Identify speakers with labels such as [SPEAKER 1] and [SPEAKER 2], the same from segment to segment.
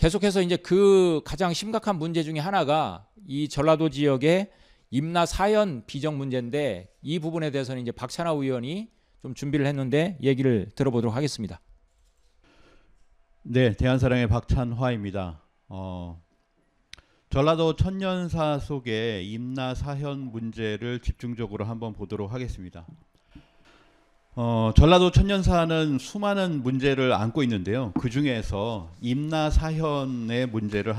[SPEAKER 1] 계속해서 이제 그 가장 심각한 문제 중에 하나가 이 전라도 지역의 임나 사연 비정 문제인데, 이 부분에 대해서는 이제 박찬하 의원이 좀 준비를 했는데 얘기를 들어보도록 하겠습니다.
[SPEAKER 2] 네, 대한사랑의 박찬화입니다. 전라도 천년사 속의 임나 사현 문제를 집중적으로 한번 보도록 하겠습니다. 전라도 천년사는 수많은 문제를 안고 있는데요. 그 중에서 임나 사현의 문제를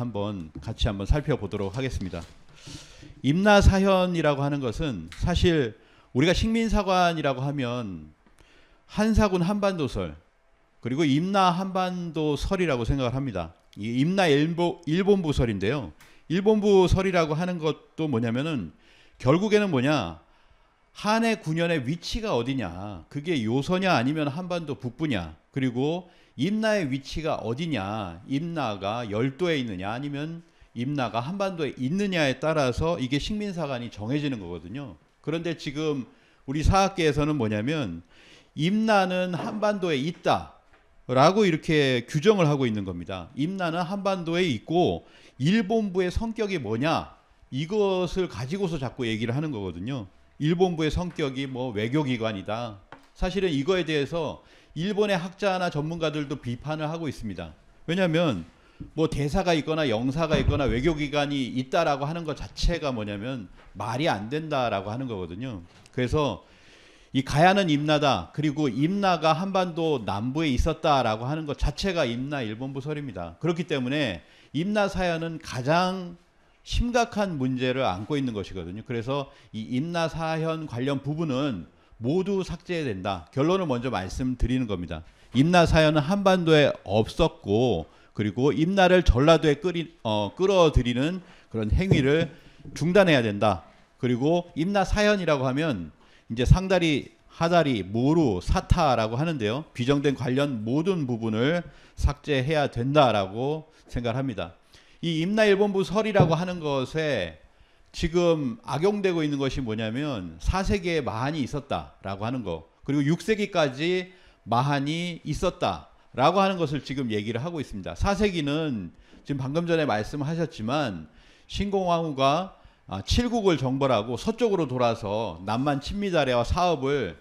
[SPEAKER 2] 같이 한번 살펴보도록 하겠습니다. 임나 사현이라고 하는 것은 사실 우리가 식민사관이라고 하면 한사군 한반도설, 그리고 임나 한반도설이라고 생각을 합니다. 이 임나 일본부설인데요. 일본부설이라고 하는 것도 뭐냐면은 결국에는 뭐냐, 한해 9년의 위치가 어디냐, 그게 요서냐 아니면 한반도 북부냐, 그리고 임나의 위치가 어디냐, 임나가 열도에 있느냐 아니면 임나가 한반도에 있느냐에 따라서 이게 식민사관이 정해지는 거거든요. 그런데 지금 우리 사학계에서는 뭐냐면 임나는 한반도에 있다 라고 이렇게 규정을 하고 있는 겁니다. 임나는 한반도에 있고 일본부의 성격이 뭐냐, 이것을 가지고서 자꾸 얘기를 하는 거거든요. 일본부의 성격이 뭐 외교기관이다. 사실은 이거에 대해서 일본의 학자나 전문가들도 비판을 하고 있습니다. 왜냐하면 뭐 대사가 있거나 영사가 있거나 외교기관이 있다라고 하는 것 자체가 뭐냐면 말이 안 된다라고 하는 거거든요. 그래서 이 가야는 임나다, 그리고 임나가 한반도 남부에 있었다라고 하는 것 자체가 임나 일본부설입니다. 그렇기 때문에 임나 사연은 가장 심각한 문제를 안고 있는 것이거든요. 그래서 이 임나 사현 관련 부분은 모두 삭제해야 된다. 결론을 먼저 말씀드리는 겁니다. 임나 사연은 한반도에 없었고, 그리고 임나를 전라도에 끌어들이는 그런 행위를 중단해야 된다. 그리고 임나 사연이라고 하면 이제 상다리, 하다리, 모루, 사타라고 하는데요. 비정된 관련 모든 부분을 삭제해야 된다라고 생각합니다. 이 임나 일본부 설이라고 하는 것에 지금 악용되고 있는 것이 뭐냐면 4세기에 마한이 있었다라고 하는 거, 그리고 6세기까지 마한이 있었다라고 하는 것을 지금 얘기를 하고 있습니다. 4세기는 지금 방금 전에 말씀하셨지만 신공황후가 칠국을 정벌하고 서쪽으로 돌아서 남만 친미다레와 사업을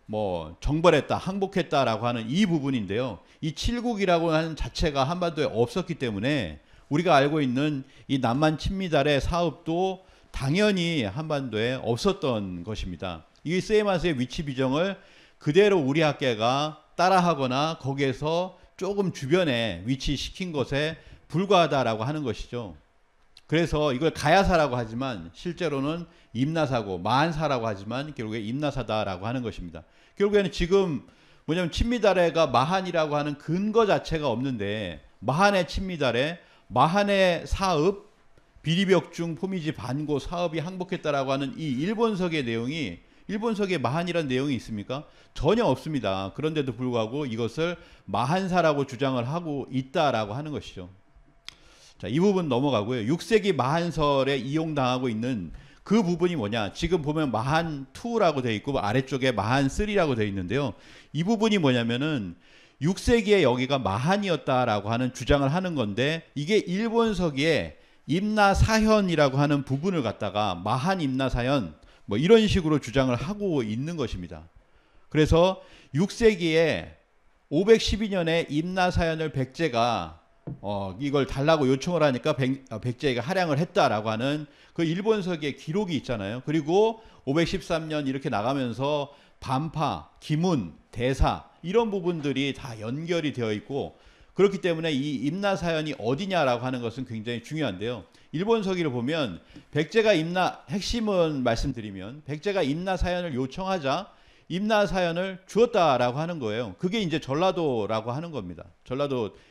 [SPEAKER 2] 뭐 정벌했다, 항복했다라고 하는 이 부분인데요. 이 칠국이라고 하는 자체가 한반도에 없었기 때문에 우리가 알고 있는 이 남만 친미달의 사업도 당연히 한반도에 없었던 것입니다. 이 세이마스의 위치 비정을 그대로 우리 학계가 따라하거나 거기에서 조금 주변에 위치시킨 것에 불과하다라고 하는 것이죠. 그래서 이걸 가야사라고 하지만 실제로는 임나사고, 마한사라고 하지만 결국에 임나사다라고 하는 것입니다. 결국에는 지금 뭐냐면 친미달해가 마한이라고 하는 근거 자체가 없는데, 마한의 친미달해, 마한의 사업, 비리벽중 포미지 반고 사업이 항복했다라고 하는 이 일본석의 내용이, 일본석에 마한이라는 내용이 있습니까? 전혀 없습니다. 그런데도 불구하고 이것을 마한사라고 주장을 하고 있다라고 하는 것이죠. 자, 이 부분 넘어가고요. 6세기 마한설에 이용당하고 있는 그 부분이 뭐냐, 지금 보면 마한2라고 되어 있고 아래쪽에 마한3라고 되어 있는데요. 이 부분이 뭐냐면은 6세기에 여기가 마한이었다라고 하는 주장을 하는 건데, 이게 일본서기에 임나사현이라고 하는 부분을 갖다가 마한 임나사현 뭐 이런 식으로 주장을 하고 있는 것입니다. 그래서 6세기에 512년에 임나사현을 백제가 이걸 달라고 요청을 하니까 백제가 할양을 했다라고 하는 그 일본서기의 기록이 있잖아요. 그리고 513년 이렇게 나가면서 반파, 기문, 대사 이런 부분들이 다 연결이 되어 있고, 그렇기 때문에 이 임나사현이 어디냐라고 하는 것은 굉장히 중요한데요. 일본서기를 보면 백제가 핵심은 말씀드리면 백제가 임나사현을 요청하자 임나사현을 주었다라고 하는 거예요. 그게 이제 전라도라고 하는 겁니다.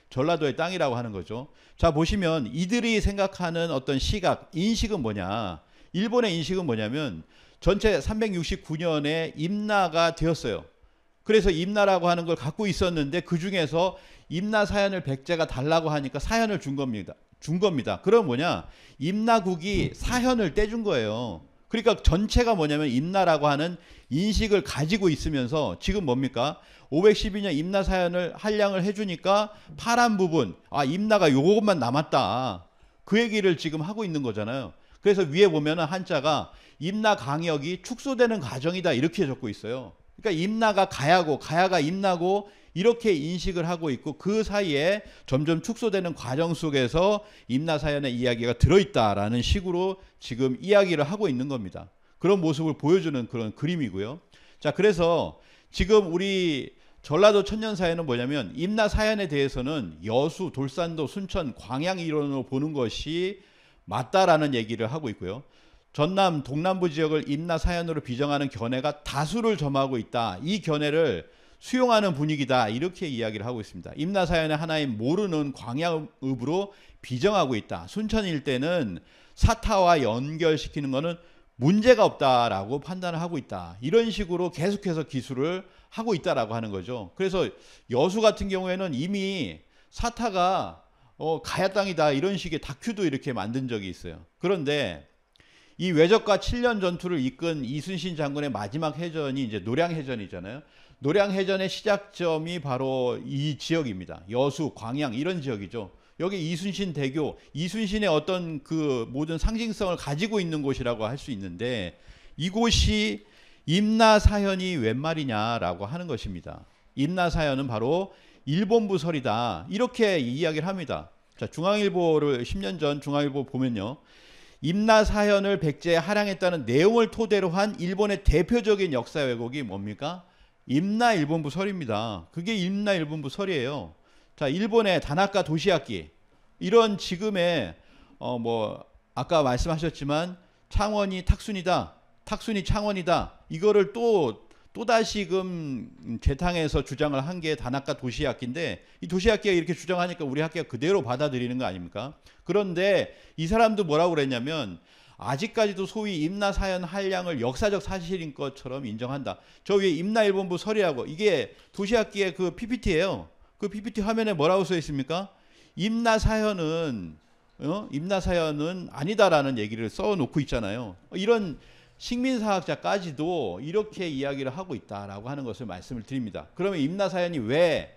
[SPEAKER 2] 전라도의 땅이라고 하는 거죠. 자, 보시면 이들이 생각하는 어떤 시각, 인식은 뭐냐, 일본의 인식은 뭐냐면 전체 369년에 임나가 되었어요. 그래서 임나라고 하는 걸 갖고 있었는데 그 중에서 임나사현을 백제가 달라고 하니까 사현을 준 겁니다. 그럼 뭐냐, 임나국이 사현을 떼준 거예요. 그러니까 전체가 뭐냐면 임나라고 하는 인식을 가지고 있으면서 지금 뭡니까? 512년 임나 사연을 한량을 해주니까 파란 부분, 아 임나가 요것만 남았다. 그 얘기를 지금 하고 있는 거잖아요. 그래서 위에 보면은 한자가 임나 강역이 축소되는 과정이다 이렇게 적고 있어요. 그러니까 임나가 가야고 가야가 임나고 이렇게 인식을 하고 있고 그 사이에 점점 축소되는 과정 속에서 임나 사연의 이야기가 들어있다라는 식으로 지금 이야기를 하고 있는 겁니다. 그런 모습을 보여주는 그런 그림이고요. 자, 그래서 지금 우리 전라도 천년사에는 뭐냐면 임나 사연에 대해서는 여수, 돌산도, 순천, 광양 이론으로 보는 것이 맞다라는 얘기를 하고 있고요. 전남, 동남부 지역을 임나 사연으로 비정하는 견해가 다수를 점하고 있다. 이 견해를 수용하는 분위기다. 이렇게 이야기를 하고 있습니다. 임나 사연의 하나인 모르는 광양읍으로 비정하고 있다. 순천 일대는 사타와 연결시키는 것은 문제가 없다라고 판단을 하고 있다. 이런 식으로 계속해서 기술을 하고 있다라고 하는 거죠. 그래서 여수 같은 경우에는 이미 사타가 가야 땅이다 이런 식의 다큐도 이렇게 만든 적이 있어요. 그런데 이 외적과 7년 전투를 이끈 이순신 장군의 마지막 해전이 이제 노량해전이잖아요. 노량해전의 시작점이 바로 이 지역입니다. 여수, 광양 이런 지역이죠. 여기 이순신 대교, 이순신의 어떤 그 모든 상징성을 가지고 있는 곳이라고 할 수 있는데 이곳이 임나사현이 웬 말이냐라고 하는 것입니다. 임나사현은 바로 일본부설이다. 이렇게 이야기를 합니다. 자, 중앙일보를 10년 전 중앙일보 보면요. 임나사현을 백제에 할양했다는 내용을 토대로 한 일본의 대표적인 역사 왜곡이 뭡니까? 임나일본부설입니다. 그게 임나일본부설이에요. 자, 일본의 다나카 도시야끼 이런 지금의 뭐 아까 말씀하셨지만 창원이 탁순이다, 탁순이 창원이다. 이거를 또다시금 재탕해서 주장을 한 게 다나카 도시야끼인데 이 도시야끼가 이렇게 주장하니까 우리 학교가 그대로 받아들이는 거 아닙니까? 그런데 이 사람도 뭐라고 그랬냐면 아직까지도 소위 임나사현 한량을 역사적 사실인 것처럼 인정한다. 저 위에 임나일본부 설이라고 이게 도시야끼의 그 PPT예요. 그 PPT 화면에 뭐라고 써 있습니까? 임나사현은 아니다라는 얘기를 써놓고 있잖아요. 이런 식민사학자까지도 이렇게 이야기를 하고 있다라고 하는 것을 말씀을 드립니다. 그러면 임나사현이 왜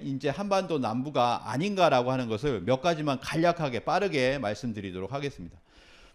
[SPEAKER 2] 이제 한반도 남부가 아닌가라고 하는 것을 몇 가지만 간략하게 빠르게 말씀드리도록 하겠습니다.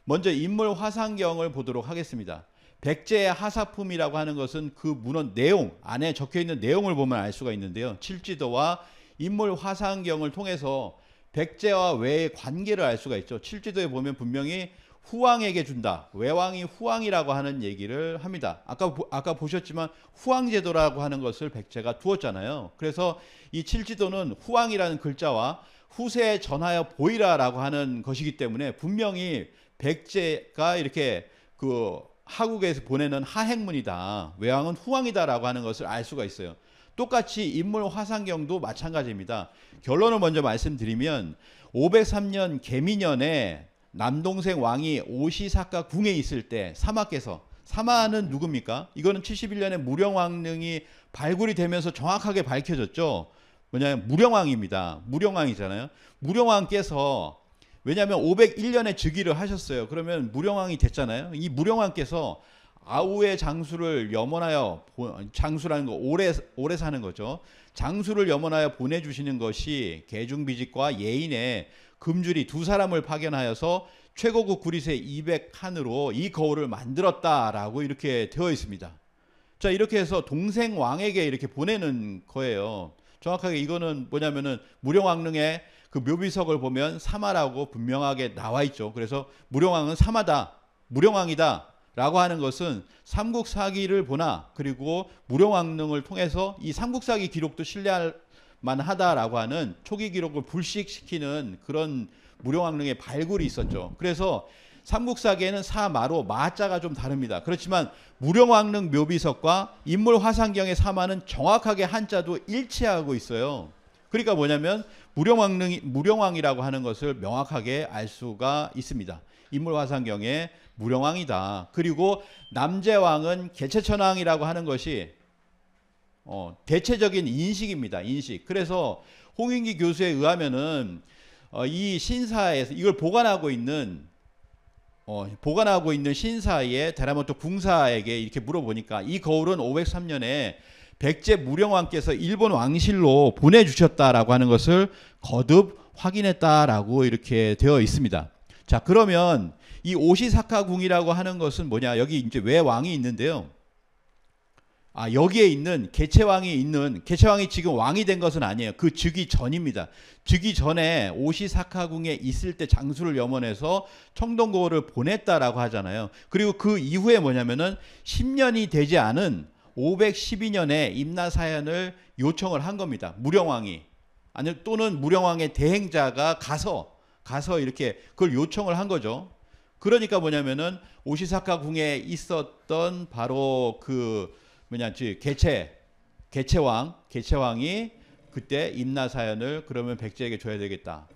[SPEAKER 2] 먼저 인물 화상경을 보도록 하겠습니다. 백제의 하사품이라고 하는 것은 그 문헌 내용 안에 적혀있는 내용을 보면 알 수가 있는데요. 칠지도와 인물 화상경을 통해서 백제와 외의 관계를 알 수가 있죠. 칠지도에 보면 분명히 후왕에게 준다. 외왕이 후왕이라고 하는 얘기를 합니다. 아까 보셨지만 후왕제도라고 하는 것을 백제가 두었잖아요. 그래서 이 칠지도는 후왕이라는 글자와 후세에 전하여 보이라라고 하는 것이기 때문에 분명히 백제가 이렇게 그 하국에서 보내는 하행문이다. 외왕은 후왕이다라고 하는 것을 알 수가 있어요. 똑같이 인물 화상경도 마찬가지입니다. 결론을 먼저 말씀드리면 503년 개미년에 남동생 왕이 오시사카 궁에 있을 때 사마께서, 사마는 누굽니까? 이거는 71년에 무령왕릉이 발굴이 되면서 정확하게 밝혀졌죠. 뭐냐면 무령왕입니다. 무령왕이잖아요. 무령왕께서 왜냐하면 501년에 즉위를 하셨어요. 그러면 무령왕이 됐잖아요. 이 무령왕께서 아우의 장수를 염원하여, 장수라는 거 오래 사는 거죠. 장수를 염원하여 보내주시는 것이 계중비직과 예인의 금줄이 두 사람을 파견하여서 최고국 구리세 200칸으로 이 거울을 만들었다라고 이렇게 되어 있습니다. 자, 이렇게 해서 동생 왕에게 이렇게 보내는 거예요. 정확하게 이거는 뭐냐면은 무령왕릉의 그 묘비석을 보면 사마라고 분명하게 나와 있죠. 그래서 무령왕은 사마다, 무령왕이다 라고 하는 것은 삼국사기를 보나 그리고 무령왕릉을 통해서 이 삼국사기 기록도 신뢰할 만하다라고 하는 초기 기록을 불식시키는 그런 무령왕릉의 발굴이 있었죠. 그래서 삼국사기에는 사마로 마자가 좀 다릅니다. 그렇지만 무령왕릉 묘비석과 인물 화상경의 사마는 정확하게 한자도 일치하고 있어요. 그러니까 뭐냐면 무령왕이라고 하는 것을 명확하게 알 수가 있습니다. 인물 화상경의 무령왕이다. 그리고 남제왕은 개체천왕이라고 하는 것이 대체적인 인식입니다. 인식. 그래서 홍인기 교수에 의하면은 이 신사에서 이걸 보관하고 있는 보관하고 있는 신사의 다라모토 궁사에게 이렇게 물어보니까 이 거울은 503년에 백제 무령왕께서 일본 왕실로 보내주셨다라고 하는 것을 거듭 확인했다라고 이렇게 되어 있습니다. 자, 그러면 이 오시사카궁이라고 하는 것은 뭐냐? 여기 이제 외왕이 있는데요. 여기에 있는 개체왕이 지금 왕이 된 것은 아니에요. 그 즉위 전입니다. 즉위 전에 오시사카궁에 있을 때 장수를 염원해서 청동거울을 보냈다라고 하잖아요. 그리고 그 이후에 뭐냐면은 10년이 되지 않은 512년에 임나사현을 요청을 한 겁니다. 무령왕이 또는 무령왕의 대행자가 가서 이렇게 그걸 요청을 한 거죠. 그러니까 뭐냐면은 오시사카궁에 있었던 바로 개체왕이 그때 임나사현을 그러면 백제에게 줘야 되겠다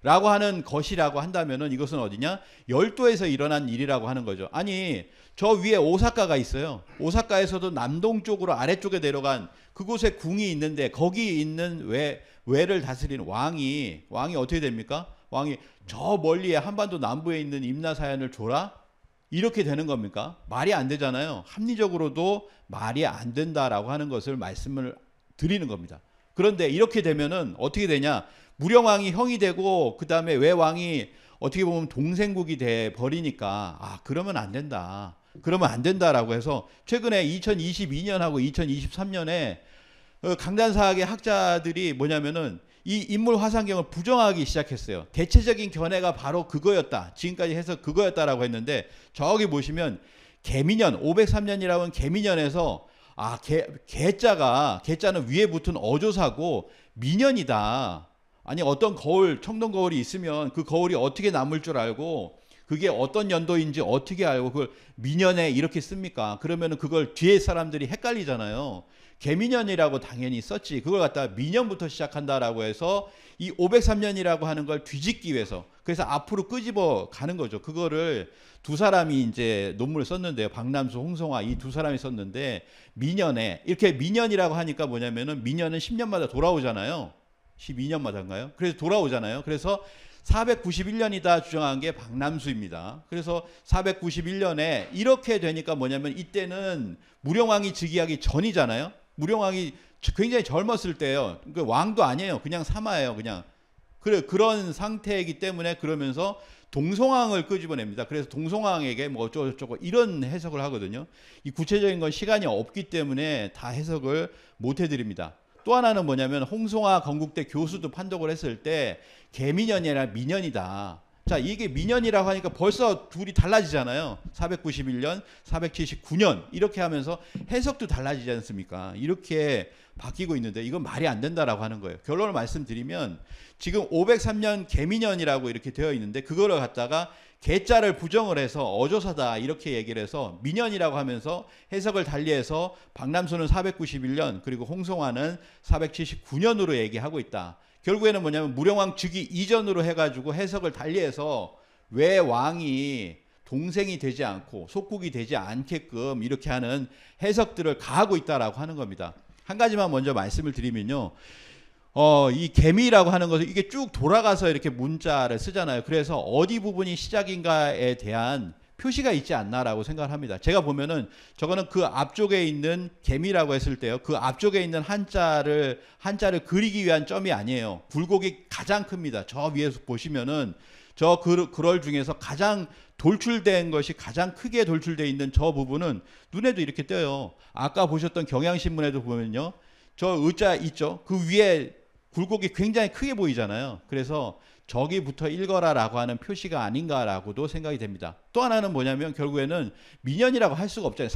[SPEAKER 2] 라고 하는 것이라고 한다면은 이것은 어디냐? 열도에서 일어난 일이라고 하는 거죠. 아니, 저 위에 오사카가 있어요. 오사카에서도 남동쪽으로 아래쪽에 내려간 그곳에 궁이 있는데 거기 있는 외를 다스리는 왕이 어떻게 됩니까? 왕이 저 멀리에 한반도 남부에 있는 임나사현을 줘라? 이렇게 되는 겁니까? 말이 안 되잖아요. 합리적으로도 말이 안 된다라고 하는 것을 말씀을 드리는 겁니다. 그런데 이렇게 되면은 어떻게 되냐? 무령왕이 형이 되고 그 다음에 외왕이 어떻게 보면 동생국이 돼 버리니까 그러면 안 된다. 그러면 안 된다라고 해서 최근에 2022년하고 2023년에 강단사학의 학자들이 뭐냐면은 이 인물 화상경을 부정하기 시작했어요. 대체적인 견해가 바로 그거였다. 지금까지 해서 그거였다라고 했는데 저기 보시면 개미년 503년이라고 하는 개미년에서 개자는 위에 붙은 어조사고 미년이다. 아니 어떤 거울 청동 거울이 있으면 그 거울이 어떻게 남을 줄 알고 그게 어떤 연도인지 어떻게 알고 그걸 미년에 이렇게 씁니까? 그러면은 그걸 뒤에 사람들이 헷갈리잖아요. 개미년이라고 당연히 썼지. 그걸 갖다가 미년부터 시작한다라고 해서 이 503년이라고 하는 걸 뒤집기 위해서 그래서 앞으로 끄집어 가는 거죠. 그거를 두 사람이 이제 논문을 썼는데요. 박남수, 홍성화 이 두 사람이 썼는데 미년에 이렇게 미년이라고 하니까 뭐냐면은 미년은 10년마다 돌아오잖아요. 12년마다인가요? 그래서 돌아오잖아요. 그래서 491년이다 주장한 게 박남수입니다. 그래서 491년에 이렇게 되니까 뭐냐면 이때는 무령왕이 즉위하기 전이잖아요. 무령왕이 굉장히 젊었을 때예요. 그 왕도 아니에요. 그냥 사마예요. 그냥 그런 상태이기 때문에 그러면서 동송왕을 끄집어냅니다. 그래서 동송왕에게 뭐 어쩌고저쩌고 이런 해석을 하거든요. 이 구체적인 건 시간이 없기 때문에 다 해석을 못 해드립니다. 또 하나는 뭐냐면 홍송화 건국대 교수도 판독을 했을 때 개미년이 아니라 미년이다. 자, 이게 미년이라고 하니까 벌써 둘이 달라지잖아요. 491년, 479년 이렇게 하면서 해석도 달라지지 않습니까? 이렇게 바뀌고 있는데 이건 말이 안 된다라고 하는 거예요. 결론을 말씀드리면 지금 503년 개미년이라고 이렇게 되어 있는데 그거를 갖다가 개자를 부정을 해서 어조사다 이렇게 얘기를 해서 미년이라고 하면서 해석을 달리해서 박남수는 491년 그리고 홍성화는 479년으로 얘기하고 있다. 결국에는 뭐냐면 무령왕 즉위 이전으로 해가지고 해석을 달리해서 왜 왕이 동생이 되지 않고 속국이 되지 않게끔 이렇게 하는 해석들을 가하고 있다라고 하는 겁니다. 한 가지만 먼저 말씀을 드리면요. 이 개미라고 하는 것은 이게 쭉 돌아가서 이렇게 문자를 쓰잖아요. 그래서 어디 부분이 시작인가에 대한 표시가 있지 않나라고 생각을 합니다. 제가 보면은 저거는 그 앞쪽에 있는 개미라고 했을 때요. 그 앞쪽에 있는 한자를 그리기 위한 점이 아니에요. 굴곡이 가장 큽니다. 저 위에서 보시면은 저 그럴 중에서 가장 돌출된 것이 가장 크게 돌출되어 있는 저 부분은 눈에도 이렇게 띄어요. 아까 보셨던 경향신문에도 보면요. 저 의자 있죠. 그 위에 굴곡이 굉장히 크게 보이잖아요. 그래서 저기부터 읽어라라고 하는 표시가 아닌가라고도 생각이 됩니다. 또 하나는 뭐냐면 결국에는 미년이라고 할 수가 없잖아요.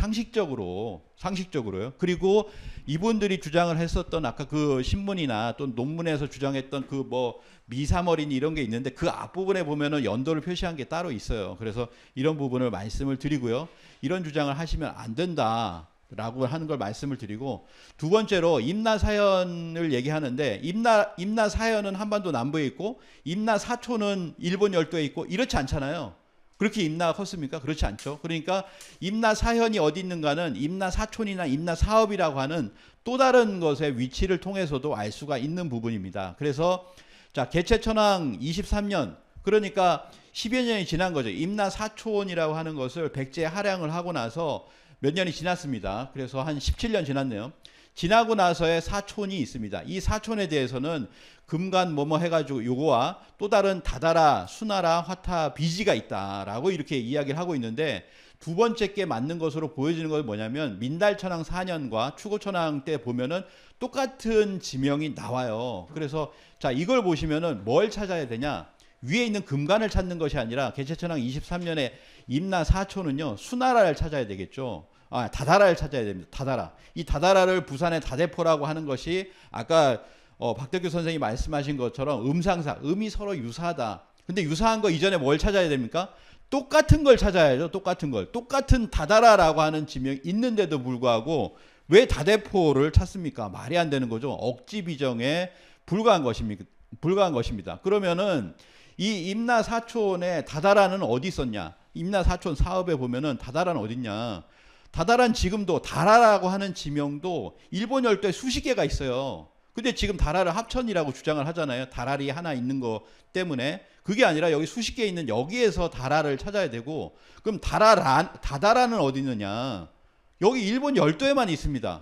[SPEAKER 2] 상식적으로요. 그리고 이분들이 주장을 했었던 아까 그 신문이나 또 논문에서 주장했던 그 뭐 미사머린 이런 게 있는데 그 앞부분에 보면은 연도를 표시한 게 따로 있어요. 그래서 이런 부분을 말씀을 드리고요. 이런 주장을 하시면 안 된다. 라고 하는 걸 말씀을 드리고 두 번째로 임나사현을 얘기하는데 임나사현은 한반도 남부에 있고 임나사촌은 일본 열도에 있고 이렇지 않잖아요. 그렇게 임나가 컸습니까? 그렇지 않죠. 그러니까 임나사현이 어디 있는가는 임나사촌이나 임나사업이라고 하는 또 다른 것의 위치를 통해서도 알 수가 있는 부분입니다. 그래서 자 개체천왕 23년 그러니까 10여 년이 지난 거죠. 임나 사촌이라고 하는 것을 백제 할양을 하고 나서 몇 년이 지났습니다. 그래서 한 17년 지났네요. 지나고 나서의 사촌이 있습니다. 이 사촌에 대해서는 금간 뭐뭐 해가지고 요거와 또 다른 다다라, 수나라, 화타, 비지가 있다라고 이렇게 이야기를 하고 있는데, 두 번째 게 맞는 것으로 보여지는 것은 뭐냐면 민달천왕 4년과 추고천왕 때 보면은 똑같은 지명이 나와요. 그래서 자, 이걸 보시면은 뭘 찾아야 되냐? 위에 있는 금관을 찾는 것이 아니라 개체천왕 23년에 임나 사촌은요, 수나라를 찾아야 되겠죠. 다다라를 찾아야 됩니다. 다다라. 이 다다라를 부산의 다대포라고 하는 것이 아까 박덕규 선생님이 말씀하신 것처럼 음상사, 음이 서로 유사하다. 근데 유사한 거 이전에 뭘 찾아야 됩니까? 똑같은 걸 찾아야죠. 똑같은 걸. 똑같은 다다라라고 하는 지명이 있는데도 불구하고 왜 다대포를 찾습니까? 말이 안 되는 거죠. 억지 비정에 불과한 것입니다. 그러면은 이 임나 사촌의 다다라는 어디 있었냐? 임나 사촌 사업에 보면은 다다라는 어디 있냐? 다다라는 지금도 다라라고 하는 지명도 일본 열도에 수십 개가 있어요. 근데 지금 다라를 합천이라고 주장을 하잖아요. 다랄이 하나 있는 거 때문에. 그게 아니라 여기 수십 개 있는 여기에서 다라를 찾아야 되고, 그럼 다다라는 어디 있느냐? 여기 일본 열도에만 있습니다.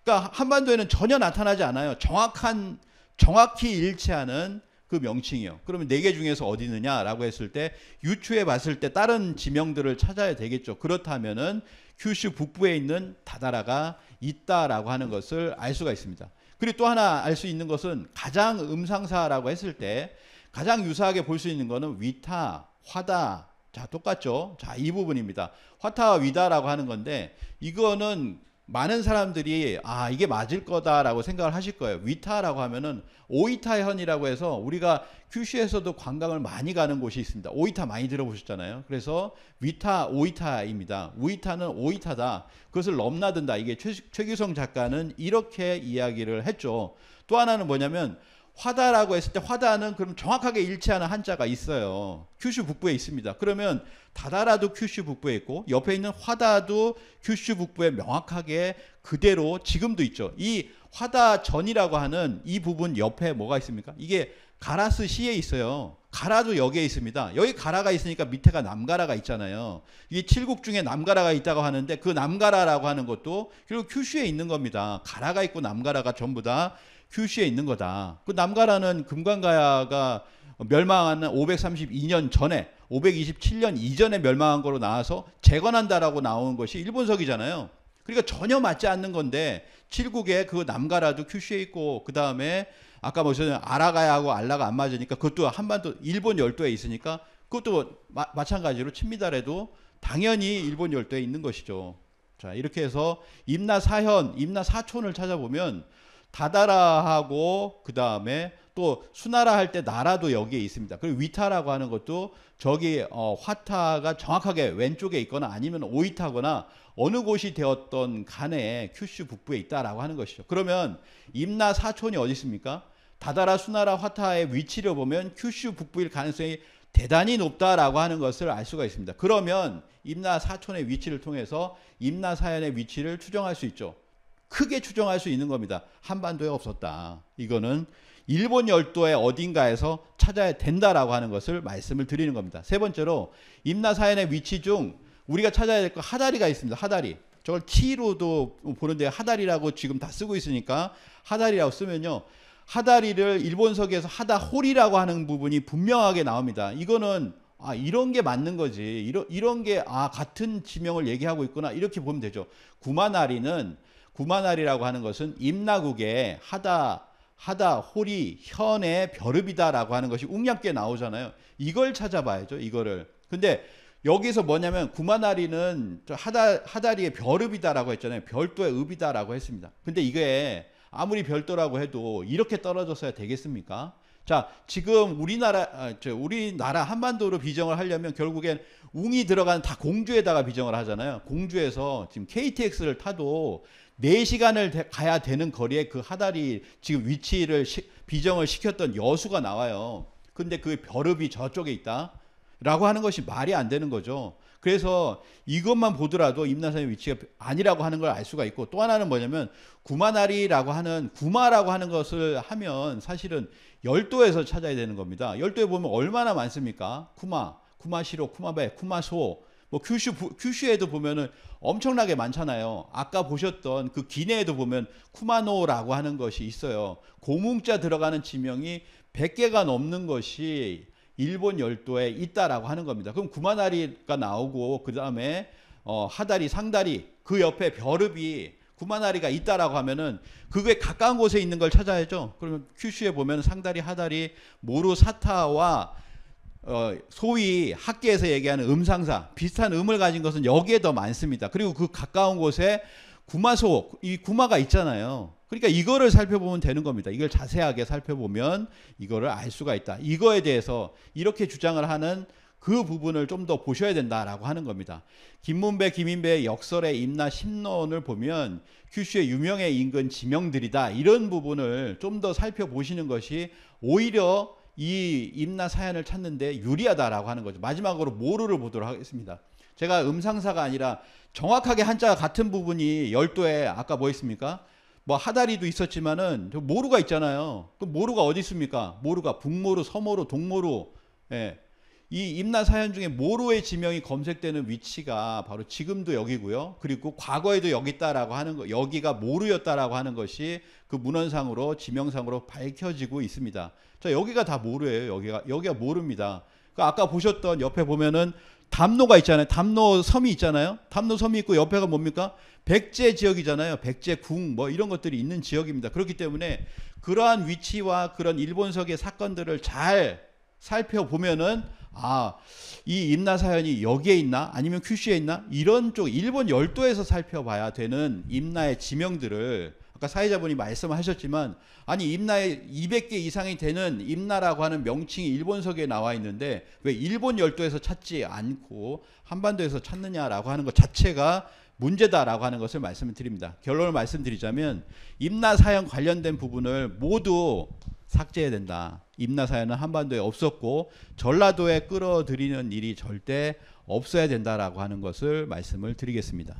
[SPEAKER 2] 그러니까 한반도에는 전혀 나타나지 않아요. 정확히 일치하는 그 명칭이요. 그러면 4개 중에서 어디 있느냐라고 했을 때 유추해 봤을 때 다른 지명들을 찾아야 되겠죠. 그렇다면은 큐슈 북부에 있는 다다라가 있다라고 하는 것을 알 수가 있습니다. 그리고 또 하나 알 수 있는 것은 가장 음상사라고 했을 때 가장 유사하게 볼 수 있는 것은 위타, 화다. 자, 똑같죠? 자, 이 부분입니다. 화타와 위다라고 하는 건데, 이거는 많은 사람들이 이게 맞을 거다라고 생각을 하실 거예요. 위타라고 하면은 오이타현이라고 해서 우리가 큐슈에서도 관광을 많이 가는 곳이 있습니다. 오이타 많이 들어보셨잖아요. 그래서 위타, 오이타입니다. 우이타는 오이타다. 그것을 넘나든다. 이게 최규성 작가는 이렇게 이야기를 했죠. 또 하나는 뭐냐면 화다라고 했을 때 화다는 그럼 정확하게 일치하는 한자가 있어요. 큐슈 북부에 있습니다. 그러면 다다라도 큐슈 북부에 있고 옆에 있는 화다도 큐슈 북부에 명확하게 그대로 지금도 있죠. 이 화다전이라고 하는 이 부분 옆에 뭐가 있습니까? 이게 가라스 시에 있어요. 가라도 여기에 있습니다. 여기 가라가 있으니까 밑에가 남가라가 있잖아요. 이 칠국 중에 남가라가 있다고 하는데 그 남가라라고 하는 것도 결국 큐슈에 있는 겁니다. 가라가 있고 남가라가 전부 다 큐슈에 있는 거다. 그 남가라는 금관가야가 멸망하는 532년 전에 527년 이전에 멸망한 거로 나와서 재건한다라고 나온 것이 일본석이잖아요. 그러니까 전혀 맞지 않는 건데 칠국에 그 남가라도 큐슈에 있고, 그 다음에 아까 보셨잖아요. 아라가야하고 알라가 안 맞으니까 그것도 한반도 일본 열도에 있으니까 그것도 마찬가지로 친미달에도 당연히 일본 열도에 있는 것이죠. 자, 이렇게 해서 임나사현, 임나사촌을 찾아보면 다다라하고 그 다음에 또 수나라 할 때 나라도 여기에 있습니다. 그리고 위타라고 하는 것도 저기 화타가 정확하게 왼쪽에 있거나 아니면 오이타거나 어느 곳이 되었던 간에 큐슈 북부에 있다라고 하는 것이죠. 그러면 임나 사촌이 어디 있습니까? 다다라, 수나라, 화타의 위치를 보면 큐슈 북부일 가능성이 대단히 높다라고 하는 것을 알 수가 있습니다. 그러면 임나 사촌의 위치를 통해서 임나 사현의 위치를 추정할 수 있죠. 크게 추정할 수 있는 겁니다. 한반도에 없었다. 이거는 일본 열도의 어딘가에서 찾아야 된다라고 하는 것을 말씀을 드리는 겁니다. 세 번째로 임나 사현의 위치 중 우리가 찾아야 될 거 하다리가 있습니다. 하다리. 저걸 키로도 보는데 하다리라고 지금 다 쓰고 있으니까 하다리라고 쓰면요. 하다리를 일본석에서 하다홀이라고 하는 부분이 분명하게 나옵니다. 이거는 이런 게 맞는 거지. 이런 게 같은 지명을 얘기하고 있구나. 이렇게 보면 되죠. 구마나리라고 하는 것은 임나국의 하다홀이 현의 벼릅이다라고 하는 것이 웅약게 나오잖아요. 이걸 찾아봐야죠. 이거를. 근데 여기서 뭐냐면 구마나리는 하다리의 벼릅이다라고 했잖아요. 별도의 읍이다라고 했습니다. 근데 이게 아무리 별도라고 해도 이렇게 떨어졌어야 되겠습니까? 자, 지금 우리나라 한반도로 비정을 하려면 결국엔 웅이 들어간 다 공주에다가 비정을 하잖아요. 공주에서 지금 KTX를 타도 4시간을 가야 되는 거리에 그 하다리 지금 위치를 비정을 시켰던 여수가 나와요. 근데 그 벼릅이 저쪽에 있다 라고 하는 것이 말이 안 되는 거죠. 그래서 이것만 보더라도 임나사현의 위치가 아니라고 하는 걸 알 수가 있고, 또 하나는 뭐냐면 구마나리라고 하는 구마라고 하는 것을 하면 사실은 열도에서 찾아야 되는 겁니다. 열도에 보면 얼마나 많습니까? 쿠마시로, 쿠마베, 쿠마소, 뭐 큐슈에도 보면은 엄청나게 많잖아요. 아까 보셨던 그 기내에도 보면 쿠마노라고 하는 것이 있어요. 고문자 들어가는 지명이 100개가 넘는 것이 일본 열도에 있다라고 하는 겁니다. 그럼 구마나리가 나오고 그 다음에 하다리, 상다리, 그 옆에 벼릅이 구마나리가 있다라고 하면은 그게 가까운 곳에 있는 걸 찾아야죠. 그러면 큐슈에 보면 상다리, 하다리, 모루사타와 소위 학계에서 얘기하는 음상사, 비슷한 음을 가진 것은 여기에 더 많습니다. 그리고 그 가까운 곳에 구마소, 이 구마가 있잖아요. 그러니까 이거를 살펴보면 되는 겁니다. 이걸 자세하게 살펴보면 이거를 알 수가 있다. 이거에 대해서 이렇게 주장을 하는 그 부분을 좀 더 보셔야 된다라고 하는 겁니다. 김문배, 김인배의 역설의 임나 심론을 보면 큐슈의 유명의 인근 지명들이다. 이런 부분을 좀 더 살펴보시는 것이 오히려 이 임나 사연을 찾는데 유리하다라고 하는 거죠. 마지막으로 모루를 보도록 하겠습니다. 제가 음상사가 아니라 정확하게 한자가 같은 부분이 열도에 아까 뭐 있습니까? 뭐 하다리도 있었지만은 모루가 있잖아요. 그 모루가 어디 있습니까? 모루가 북모루, 서모루, 동모루. 예. 이 임나 사연 중에 모루의 지명이 검색되는 위치가 바로 지금도 여기고요. 그리고 과거에도 여기 있다라고 하는 거, 여기가 모루였다라고 하는 것이 그 문헌상으로 지명상으로 밝혀지고 있습니다. 자, 여기가 다 모루예요. 여기가 모루입니다. 그 아까 보셨던 옆에 보면은 담로가 있잖아요. 담로 섬이 있잖아요. 담로 섬이 있고 옆에가 뭡니까? 백제 지역이잖아요. 백제 궁 뭐 이런 것들이 있는 지역입니다. 그렇기 때문에 그러한 위치와 그런 일본석의 사건들을 잘 살펴보면은 이 임나 사연이 여기에 있나 아니면 큐슈에 있나 이런 쪽 일본 열도에서 살펴봐야 되는 임나의 지명들을 아까 사회자분이 말씀하셨지만 아니 임나에 200개 이상이 되는 임나라고 하는 명칭이 일본석에 나와 있는데 왜 일본 열도에서 찾지 않고 한반도에서 찾느냐라고 하는 것 자체가 문제다라고 하는 것을 말씀을 드립니다. 결론을 말씀드리자면 임나 사연 관련된 부분을 모두 삭제해야 된다. 임나 사연은 한반도에 없었고 전라도에 끌어들이는 일이 절대 없어야 된다라고 하는 것을 말씀을 드리겠습니다.